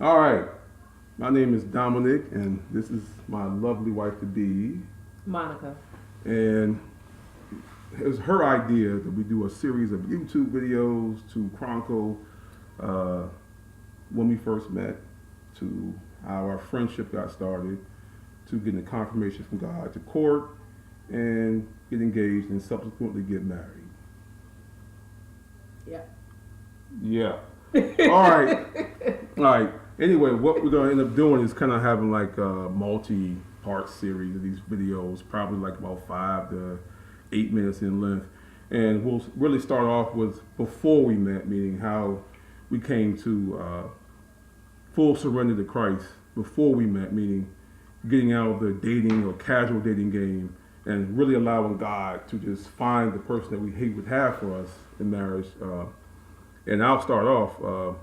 All right. My name is Dominic, and this is my lovely wife to be. Monica. And it was her idea that we do a series of YouTube videos to chronicle uh, when we first met, to how our friendship got started, to getting a confirmation from God, to court, and get engaged and subsequently get married. Yeah. Yeah. All right. All right. Anyway, what we're going to end up doing is kind of having like a multi-part series of these videos, probably like about 5 to 8 minutes in length. And we'll really start off with before we met, meaning how we came to full surrender to Christ before we met, meaning getting out of the dating or casual dating game and really allowing God to just find the person that He would have for us in marriage. And I'll start off.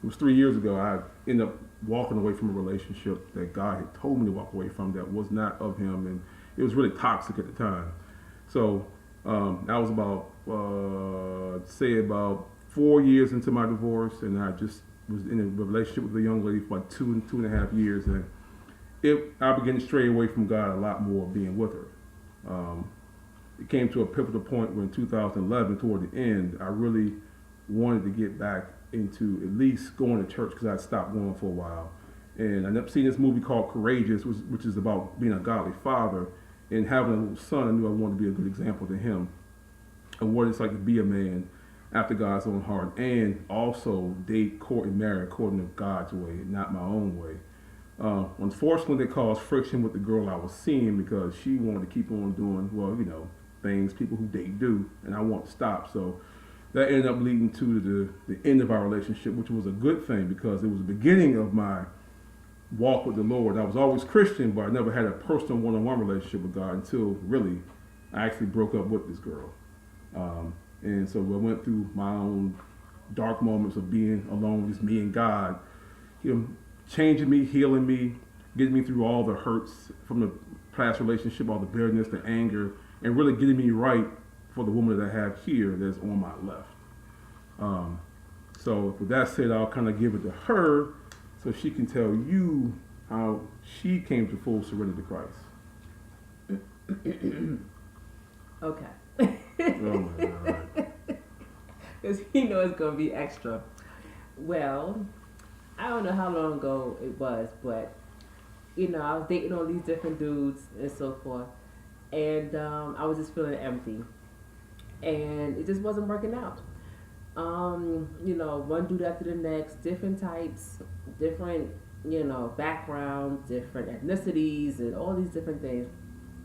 It was 3 years ago. I ended up walking away from a relationship that God had told me to walk away from that was not of Him, and it was really toxic at the time. So I was about, say, about 4 years into my divorce, and I just was in a relationship with a young lady for like 2.5 years, and I began to stray away from God a lot more being with her. It came to a pivotal point when 2011, toward the end, I really wanted to get back into at least going to church because I'd stopped going for a while. And I ended up seeing this movie called Courageous, which is about being a godly father and having a little son. I knew I wanted to be a good example to him of what it's like to be a man after God's own heart, and also date, court, and marry according to God's way, not my own way. Unfortunately, it caused friction with the girl I was seeing because she wanted to keep on doing, well, things people who date do, and I want to stop. So that ended up leading to the end of our relationship, which was a good thing because it was the beginning of my walk with the Lord. I was always Christian, but I never had a personal one-on-one relationship with God until really I actually broke up with this girl. And so I went through my own dark moments of being alone, just me and God, changing me, healing me, getting me through all the hurts from the past relationship, all the bitterness, the anger, and really getting me right for the woman that I have here that's on my left. So with that said, I'll kind of give it to her so she can tell you how she came to full surrender to Christ. Okay. Oh my God. Because you know it's going to be extra. Well, I don't know how long ago it was, but, I was dating all these different dudes and so forth. And I was just feeling empty. And it just wasn't working out. One dude after the next, different types, different, backgrounds, different ethnicities, and all these different things.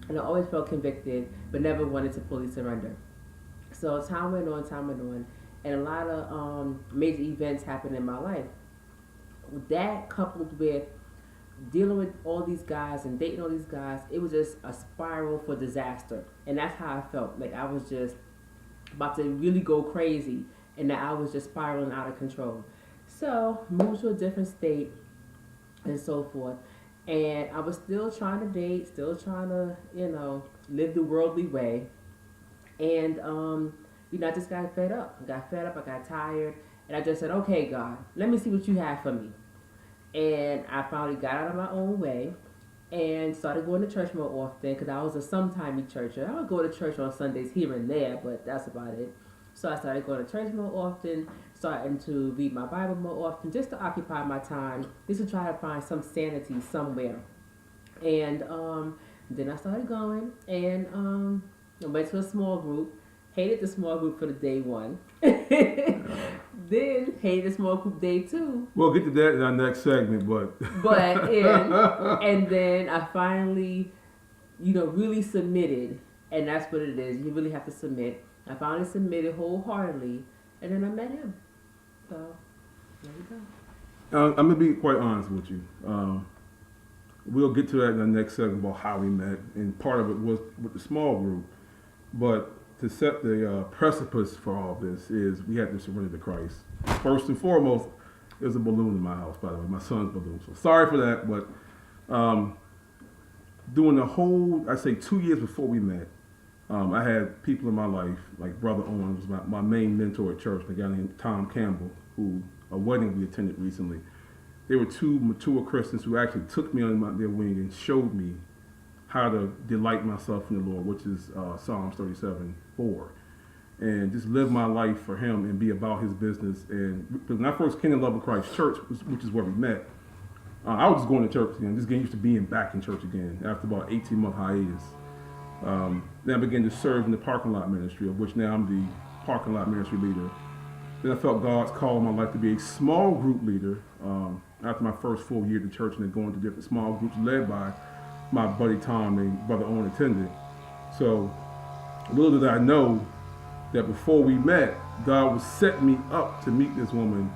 And I always felt convicted, but never wanted to fully surrender. So time went on, and a lot of major events happened in my life. That coupled with dealing with all these guys and dating all these guys, it was just a spiral for disaster. And that's how I felt. Like I was just about to really go crazy, and that I was just spiraling out of control. So moved to a different state and so forth. And I was still trying to date, still trying to, live the worldly way. And, I just got fed up. I got tired. And I just said, okay, God, let me see what you have for me. And I finally got out of my own way and started going to church more often because I was a sometimey churcher. I would go to church on Sundays here and there, but that's about it. So I started going to church more often, starting to read my Bible more often, just to occupy my time, just to try to find some sanity somewhere. And then I started going, and I went to a small group. Hated the small group for the day one. Then hated the small group day two. We'll get to that in our next segment, but and then I finally, really submitted, and that's what it is. You really have to submit. I finally submitted wholeheartedly, and then I met him. So there you go. I'm gonna be quite honest with you. We'll get to that in the next segment about how we met, and part of it was with the small group. But to set the precipice for all this is we had to surrender to Christ. First and foremost, there's a balloon in my house, by the way, my son's balloon. So sorry for that, but during the whole, I say 2 years before we met, I had people in my life, like Brother Owen was my main mentor at church, a guy named Tom Campbell, who a wedding we attended recently. they were two mature Christians who actually took me under their wing and showed me how to delight myself in the Lord, which is Psalms 37:4, and just live my life for Him and be about His business. And when I first came to Love of Christ Church, which is where we met, I was just going to church again, just getting used to being back in church again after about 18-month hiatus. Then I began to serve in the parking lot ministry, of which now I'm the parking lot ministry leader. Then I felt God's call in my life to be a small group leader after my first full year at the church, and then going to different small groups led by my buddy Tom and brother Owen attended. So little did I know that before we met, God was setting me up to meet this woman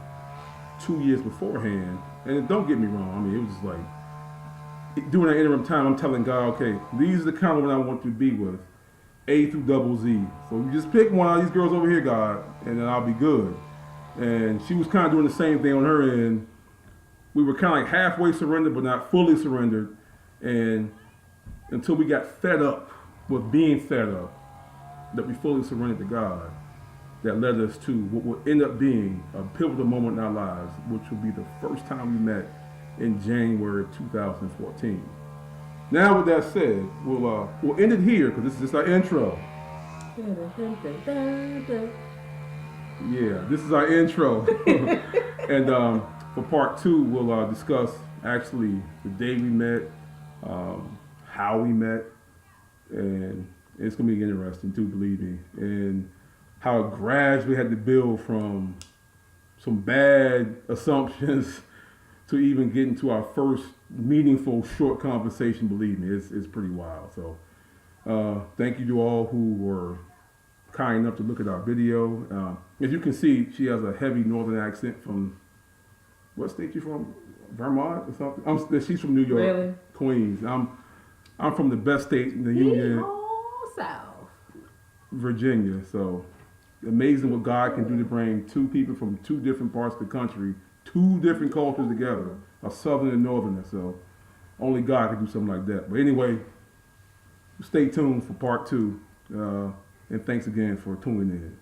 2 years beforehand. And don't get me wrong, I mean, it was just like, during that interim time, I'm telling God, okay, these are the kind of women I want to be with, A through double Z. So you just pick one of these girls over here, God, and then I'll be good. And she was kind of doing the same thing on her end. We were kind of like halfway surrendered, but not fully surrendered. And until we got fed up with being fed up, that we fully surrendered to God, that led us to what will end up being a pivotal moment in our lives, which will be the first time we met in January of 2014. Now, with that said, we'll end it here because this is just our intro. Yeah, this is our intro. And for part two, we'll discuss actually the day we met, how we met, and it's going to be interesting too, believe me, and how gradually had to build from some bad assumptions to even getting to our first meaningful short conversation. Believe me, it's pretty wild. So thank you to all who were kind enough to look at our video. As you can see, she has a heavy northern accent from, what state you from? Vermont or something? She's from New York, Really? Queens. I'm from the best state in the union, South. Virginia. So amazing what God can do to bring two people from two different parts of the country, two different cultures together, a southern and northerner. So only God can do something like that. But anyway, stay tuned for part two. And thanks again for tuning in.